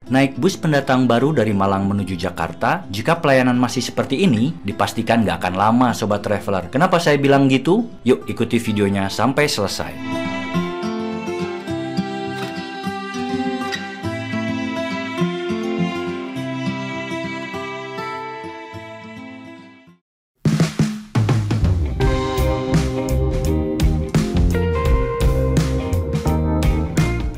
Naik bus pendatang baru dari Malang menuju Jakarta, jika pelayanan masih seperti ini, dipastikan nggak akan lama Sobat Traveler. Kenapa saya bilang gitu? Yuk ikuti videonya sampai selesai.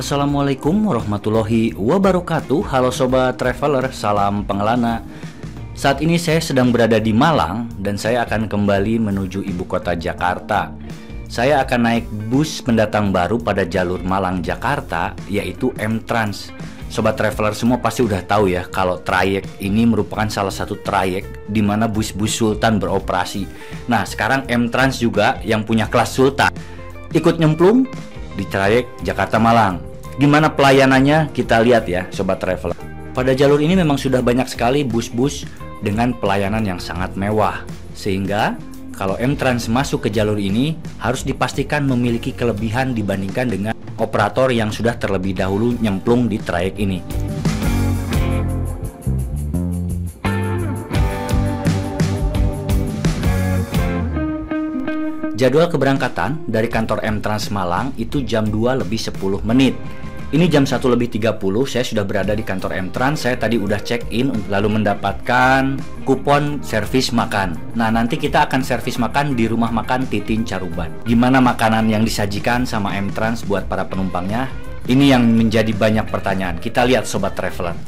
Assalamualaikum warahmatullahi wabarakatuh. Halo Sobat Traveler, salam pengelana. Saat ini saya sedang berada di Malang dan saya akan kembali menuju ibu kota Jakarta. Saya akan naik bus pendatang baru pada jalur Malang-Jakarta, yaitu M-Trans. Sobat Traveler semua pasti udah tahu ya kalau trayek ini merupakan salah satu trayek di mana bus-bus Sultan beroperasi. Nah, sekarang M-Trans juga yang punya kelas Sultan ikut nyemplung di trayek Jakarta-Malang. Gimana pelayanannya? Kita lihat ya Sobat Traveler. Pada jalur ini memang sudah banyak sekali bus-bus dengan pelayanan yang sangat mewah. Sehingga kalau M-Trans masuk ke jalur ini harus dipastikan memiliki kelebihan dibandingkan dengan operator yang sudah terlebih dahulu nyemplung di trayek ini. Jadwal keberangkatan dari kantor M-Trans Malang itu jam 2 lebih 10 menit. Ini jam 1 lebih 30 saya sudah berada di kantor M-Trans. Saya tadi udah check-in lalu mendapatkan kupon servis makan. Nah, nanti kita akan servis makan di rumah makan Titin Caruban. Gimana makanan yang disajikan sama M-Trans buat para penumpangnya? Ini yang menjadi banyak pertanyaan. Kita lihat Sobat Traveler.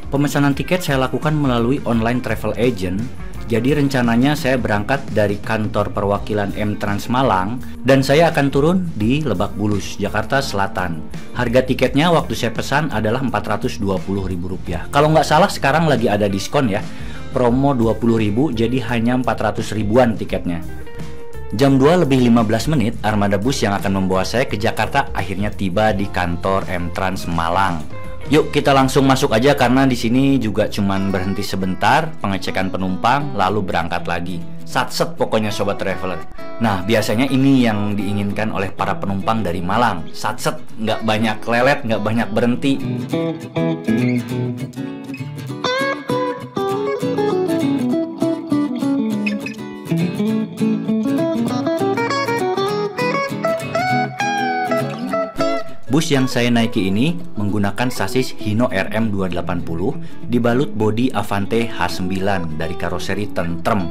Pemesanan tiket saya lakukan melalui online travel agent. Jadi rencananya saya berangkat dari kantor perwakilan M-Trans Malang dan saya akan turun di Lebak Bulus, Jakarta Selatan. Harga tiketnya waktu saya pesan adalah Rp420.000. Kalau nggak salah sekarang lagi ada diskon ya, promo 20.000 jadi hanya 400 ribuan tiketnya. Jam 2 lebih 15 menit armada bus yang akan membawa saya ke Jakarta akhirnya tiba di kantor M-Trans Malang. Yuk kita langsung masuk aja karena di sini juga cuman berhenti sebentar, pengecekan penumpang, lalu berangkat lagi. Satset pokoknya Sobat Traveler. Nah biasanya ini yang diinginkan oleh para penumpang dari Malang. Satset, nggak banyak lelet, nggak banyak berhenti. Bus yang saya naiki ini menggunakan sasis Hino RM280 dibalut bodi Avante H9 dari karoseri tentrem.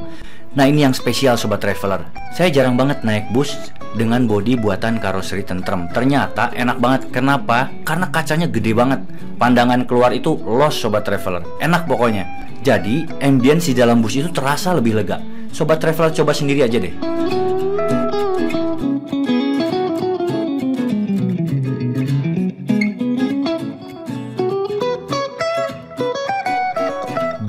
Nah ini yang spesial Sobat Traveler. Saya jarang banget naik bus dengan bodi buatan karoseri tentrem. Ternyata enak banget. Kenapa? Karena kacanya gede banget. Pandangan keluar itu los Sobat Traveler. Enak pokoknya. Jadi ambience di dalam bus itu terasa lebih lega. Sobat Traveler coba sendiri aja deh.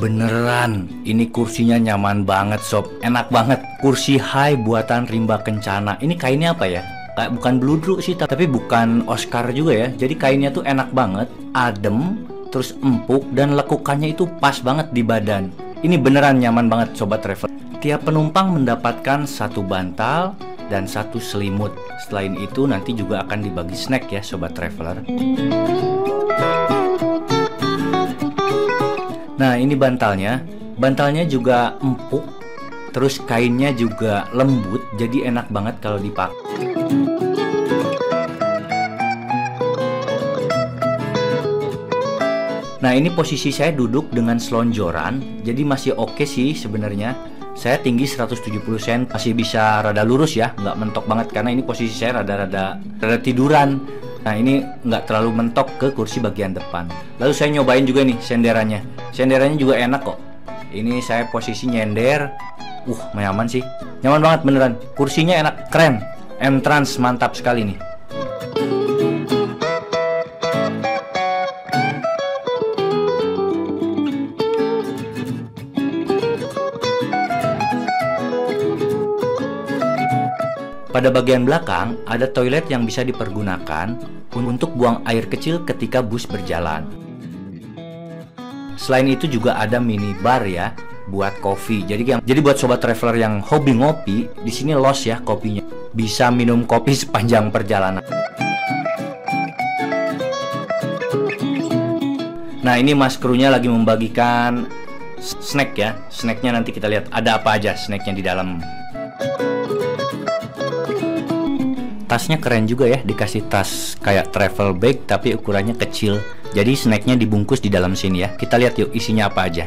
Beneran, ini kursinya nyaman banget sob, enak banget. Kursi high buatan Rimba Kencana. Ini kainnya apa ya? Kayak bukan bludru sih, tapi bukan Oscar juga ya. Jadi kainnya tuh enak banget, adem, terus empuk dan lekukannya itu pas banget di badan. Ini beneran nyaman banget Sobat Traveler. Tiap penumpang mendapatkan satu bantal dan satu selimut. Selain itu nanti juga akan dibagi snack ya Sobat Traveler. Nah ini bantalnya. Bantalnya juga empuk. Terus kainnya juga lembut. Jadi enak banget kalau dipakai. Nah ini posisi saya duduk dengan selonjoran. Jadi masih oke sih sebenarnya. Saya tinggi 170 cm. Masih bisa rada lurus ya. Nggak mentok banget karena ini posisi saya rada tiduran. Nah ini nggak terlalu mentok ke kursi bagian depan. Lalu saya nyobain juga nih senderannya. Senderannya juga enak kok. Ini saya posisi nyender. Nyaman sih. Nyaman banget beneran. Kursinya enak, keren. M-Trans mantap sekali nih. Pada bagian belakang ada toilet yang bisa dipergunakan untuk buang air kecil ketika bus berjalan. Selain itu juga ada minibar ya buat kopi. Jadi buat Sobat Traveler yang hobi ngopi, di sini los ya kopinya. Bisa minum kopi sepanjang perjalanan. Nah, ini mas krunya lagi membagikan snack ya. Snacknya nanti kita lihat ada apa aja snacknya di dalam. Tasnya keren juga ya, dikasih tas kayak travel bag tapi ukurannya kecil. Jadi snacknya dibungkus di dalam sini ya. Kita lihat yuk isinya apa aja.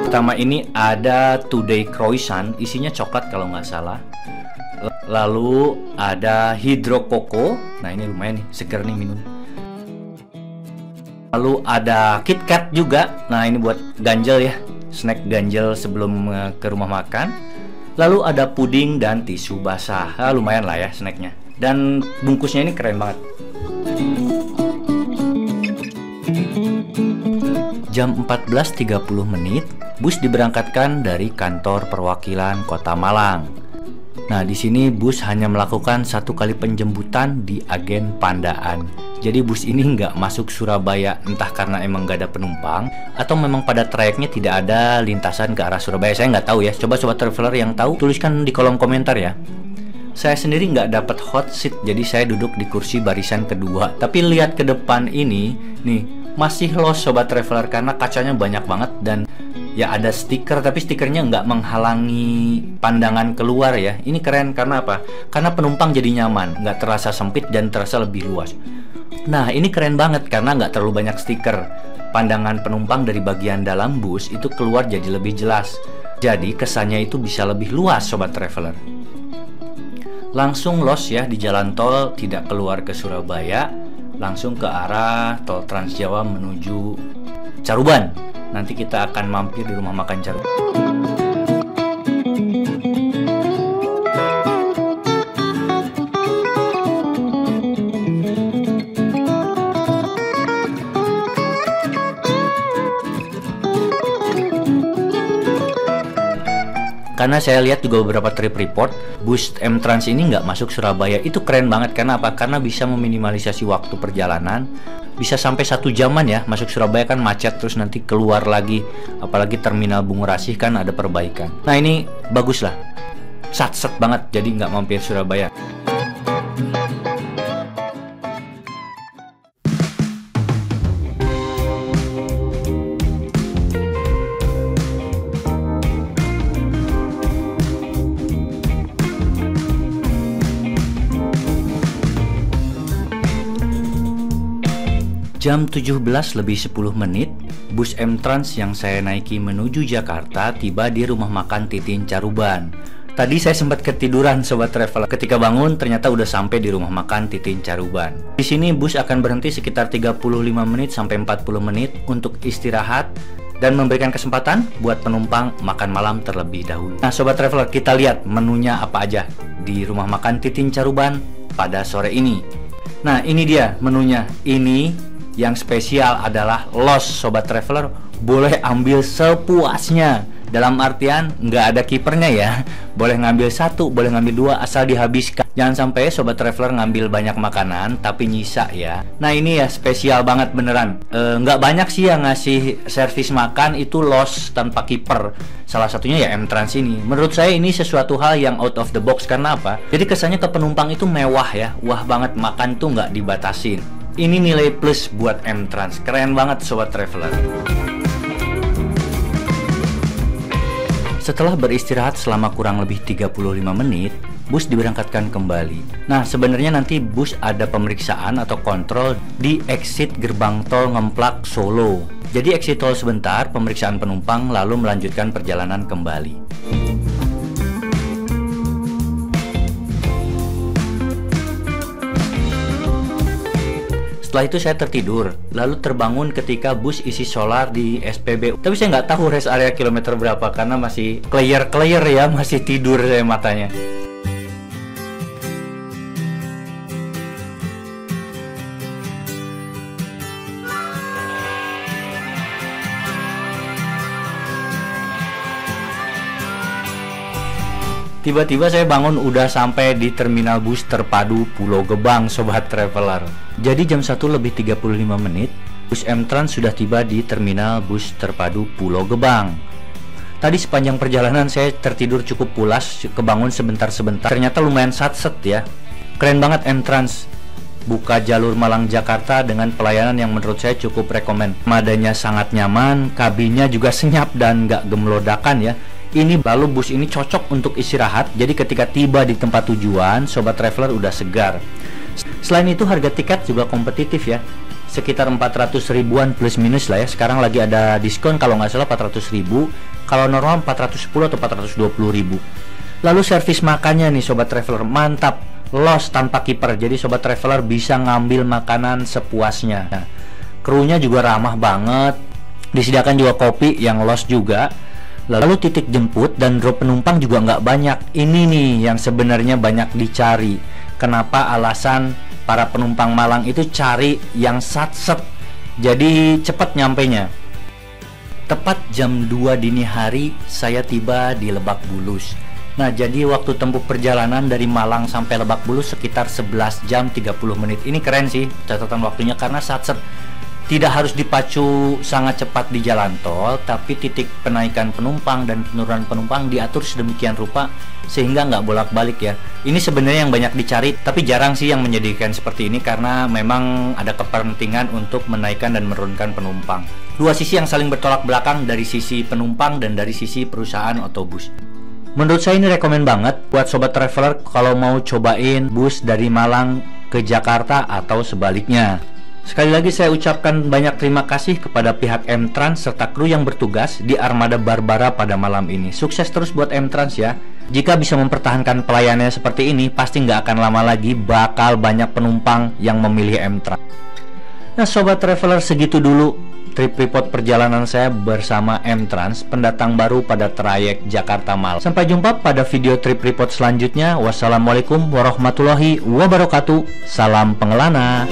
Pertama ini ada Today Croissant, isinya coklat kalau nggak salah. Lalu ada Hydro Coco. Nah, ini lumayan nih, seger nih minum. Lalu ada KitKat juga. Nah, ini buat ganjel ya, snack ganjel sebelum ke rumah makan. Lalu ada puding dan tisu basah. Lumayan lah ya snacknya. Dan bungkusnya ini keren banget. Jam 14.30 bus diberangkatkan dari kantor perwakilan Kota Malang. Nah, di sini bus hanya melakukan 1 kali penjemputan di agen Pandaan. Jadi bus ini nggak masuk Surabaya, entah karena emang nggak ada penumpang atau memang pada trayeknya tidak ada lintasan ke arah Surabaya. Saya nggak tahu ya. Coba sobat traveler yang tahu tuliskan di kolom komentar ya. Saya sendiri nggak dapat hot seat, jadi saya duduk di kursi barisan kedua. Tapi lihat ke depan ini, nih masih los sobat traveler karena kacanya banyak banget dan ya ada stiker, tapi stikernya nggak menghalangi pandangan keluar ya. Ini keren karena apa? Karena penumpang jadi nyaman, nggak terasa sempit dan terasa lebih luas. Nah, ini keren banget karena nggak terlalu banyak stiker. Pandangan penumpang dari bagian dalam bus itu keluar jadi lebih jelas. Jadi kesannya itu bisa lebih luas sobat traveler. Langsung los ya di jalan tol, tidak keluar ke Surabaya, langsung ke arah tol Trans Jawa menuju Caruban. Nanti kita akan mampir di rumah makan Caruban. Karena saya lihat juga beberapa trip report, bus M-Trans ini nggak masuk Surabaya. Itu keren banget, karena apa? Karena bisa meminimalisasi waktu perjalanan. Bisa sampai 1 jaman ya, masuk Surabaya kan macet, terus nanti keluar lagi. Apalagi terminal Bungurasih kan ada perbaikan. Nah, ini bagus lah, sat-set banget, jadi nggak mampir Surabaya. Jam 17:10, bus M-Trans yang saya naiki menuju Jakarta tiba di rumah makan Titin Caruban. Tadi saya sempat ketiduran sobat travel. Ketika bangun ternyata udah sampai di rumah makan Titin Caruban. Di sini bus akan berhenti sekitar 35 menit sampai 40 menit untuk istirahat dan memberikan kesempatan buat penumpang makan malam terlebih dahulu. Nah, sobat traveler, kita lihat menunya apa aja di rumah makan Titin Caruban pada sore ini. Nah, ini dia menunya. Ini yang spesial adalah los sobat traveler, boleh ambil sepuasnya. Dalam artian nggak ada kipernya ya. Boleh ngambil 1, boleh ngambil 2, asal dihabiskan. Jangan sampai sobat traveler ngambil banyak makanan tapi nyisa ya. Nah, ini ya spesial banget beneran. Nggak banyak sih yang ngasih servis makan itu los tanpa kiper. Salah satunya ya M-Trans ini. Menurut saya ini sesuatu hal yang out of the box. Karena apa? Jadi kesannya ke penumpang itu mewah ya. Wah banget, makan tuh nggak dibatasin. Ini nilai plus buat M-Trans. Keren banget sobat traveler. Setelah beristirahat selama kurang lebih 35 menit, bus diberangkatkan kembali. Nah, sebenarnya nanti bus ada pemeriksaan atau kontrol di exit gerbang tol Ngemplak Solo. Jadi exit tol sebentar, pemeriksaan penumpang, lalu melanjutkan perjalanan kembali. Setelah itu saya tertidur, lalu terbangun ketika bus isi solar di SPB. Tapi saya nggak tahu rest area kilometer berapa karena masih clear ya, masih tidur saya matanya. Tiba-tiba saya bangun udah sampai di terminal bus terpadu Pulau Gebang sobat traveler. Jadi jam 1:35, bus M-Trans sudah tiba di terminal bus terpadu Pulau Gebang. Tadi sepanjang perjalanan saya tertidur cukup pulas, kebangun sebentar-sebentar. Ternyata lumayan satset ya. Keren banget M-Trans. buka jalur Malang-Jakarta dengan pelayanan yang menurut saya cukup rekomen. Armadanya sangat nyaman, kabinnya juga senyap dan nggak gemelodakan ya. Ini lalu bus ini cocok untuk istirahat, jadi ketika tiba di tempat tujuan, sobat traveler udah segar. Selain itu harga tiket juga kompetitif ya, sekitar 400 ribuan plus minus lah ya. Sekarang lagi ada diskon kalau nggak salah 400 ribu, kalau normal 410 atau 420 ribu. Lalu servis makannya nih sobat traveler, mantap, los tanpa kiper, jadi sobat traveler bisa ngambil makanan sepuasnya. Nah, krunya juga ramah banget, disediakan juga kopi yang los juga. Lalu titik jemput dan drop penumpang juga nggak banyak. Ini nih yang sebenarnya banyak dicari. Kenapa alasan para penumpang Malang itu cari yang satset, jadi cepat nyampenya. Tepat jam 2 dini hari saya tiba di Lebak Bulus. Nah, jadi waktu tempuh perjalanan dari Malang sampai Lebak Bulus sekitar 11 jam 30 menit. Ini keren sih catatan waktunya karena satset. Tidak harus dipacu sangat cepat di jalan tol, tapi titik penaikan penumpang dan penurunan penumpang diatur sedemikian rupa sehingga nggak bolak-balik ya. Ini sebenarnya yang banyak dicari, tapi jarang sih yang menyediakan seperti ini karena memang ada kepentingan untuk menaikkan dan menurunkan penumpang. Dua sisi yang saling bertolak belakang dari sisi penumpang dan dari sisi perusahaan otobus. Menurut saya ini rekomen banget buat sobat traveler kalau mau cobain bus dari Malang ke Jakarta atau sebaliknya. Sekali lagi saya ucapkan banyak terima kasih kepada pihak M-Trans serta kru yang bertugas di Armada Barbara pada malam ini. Sukses terus buat M-Trans ya. Jika bisa mempertahankan pelayanannya seperti ini, pasti nggak akan lama lagi bakal banyak penumpang yang memilih M-Trans. Nah sobat traveler, segitu dulu trip report perjalanan saya bersama M-Trans, pendatang baru pada trayek Jakarta-Malang. Sampai jumpa pada video trip report selanjutnya. Wassalamualaikum warahmatullahi wabarakatuh. Salam pengelana.